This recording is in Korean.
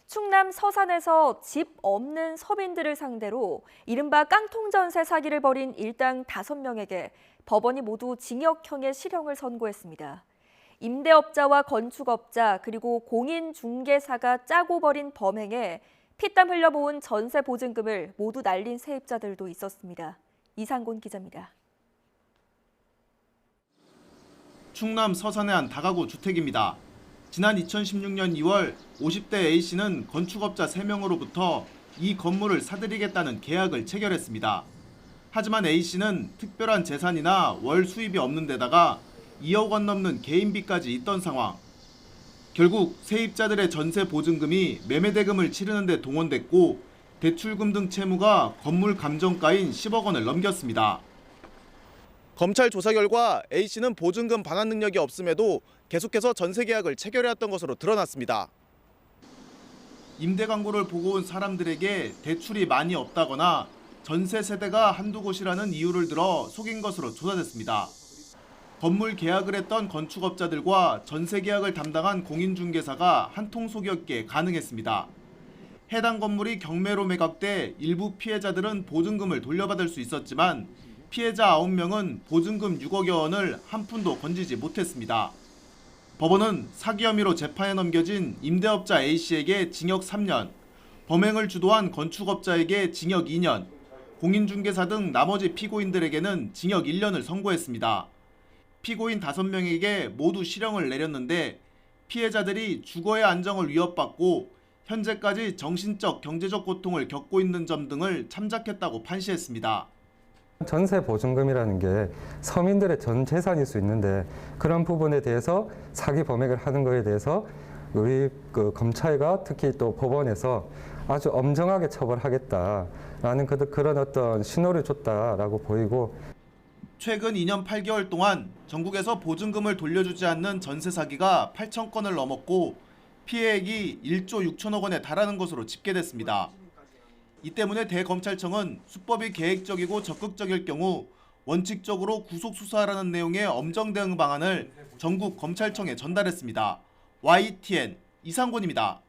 충남 서산에서 집 없는 서민들을 상대로 이른바 깡통 전세 사기를 벌인 일당 5명에게 법원이 모두 징역형의 실형을 선고했습니다. 임대업자와 건축업자 그리고 공인중개사가 짜고 벌인 범행에 피땀 흘려 모은 전세 보증금을 모두 날린 세입자들도 있었습니다. 이상곤 기자입니다. 충남 서산의 한 다가구 주택입니다. 지난 2016년 2월 50대 A씨는 건축업자 3명으로부터 이 건물을 사들이겠다는 계약을 체결했습니다. 하지만 A씨는 특별한 재산이나 월 수입이 없는 데다가 2억 원 넘는 개인비까지 있던 상황. 결국 세입자들의 전세 보증금이 매매대금을 치르는 데 동원됐고 대출금 등 채무가 건물 감정가인 10억 원을 넘겼습니다. 검찰 조사 결과 A씨는 보증금 반환 능력이 없음에도 계속해서 전세 계약을 체결해왔던 것으로 드러났습니다. 임대 광고를 보고 온 사람들에게 대출이 많이 없다거나 전세 세대가 한두 곳이라는 이유를 들어 속인 것으로 조사됐습니다. 건물 계약을 했던 건축업자들과 전세 계약을 담당한 공인중개사가 한통속이었기에 가능했습니다. 해당 건물이 경매로 매각돼 일부 피해자들은 보증금을 돌려받을 수 있었지만 피해자 9명은 보증금 6억여 원을 한 푼도 건지지 못했습니다. 법원은 사기 혐의로 재판에 넘겨진 임대업자 A씨에게 징역 3년, 범행을 주도한 건축업자에게 징역 2년, 공인중개사 등 나머지 피고인들에게는 징역 1년을 선고했습니다. 피고인 5명에게 모두 실형을 내렸는데 피해자들이 주거의 안정을 위협받고 현재까지 정신적, 경제적 고통을 겪고 있는 점 등을 참작했다고 판시했습니다. 전세 보증금이라는 게 서민들의 전 재산일 수 있는데 그런 부분에 대해서 사기 범행을 하는 것에 대해서 우리 검찰과 특히 또 법원에서 아주 엄정하게 처벌하겠다라는 그런 어떤 신호를 줬다라고 보이고, 최근 2년 8개월 동안 전국에서 보증금을 돌려주지 않는 전세 사기가 8천 건을 넘었고 피해액이 1조 6천억 원에 달하는 것으로 집계됐습니다. 이 때문에 대검찰청은 수법이 계획적이고 적극적일 경우 원칙적으로 구속 수사하라는 내용의 엄정 대응 방안을 전국 검찰청에 전달했습니다. YTN 이상곤입니다.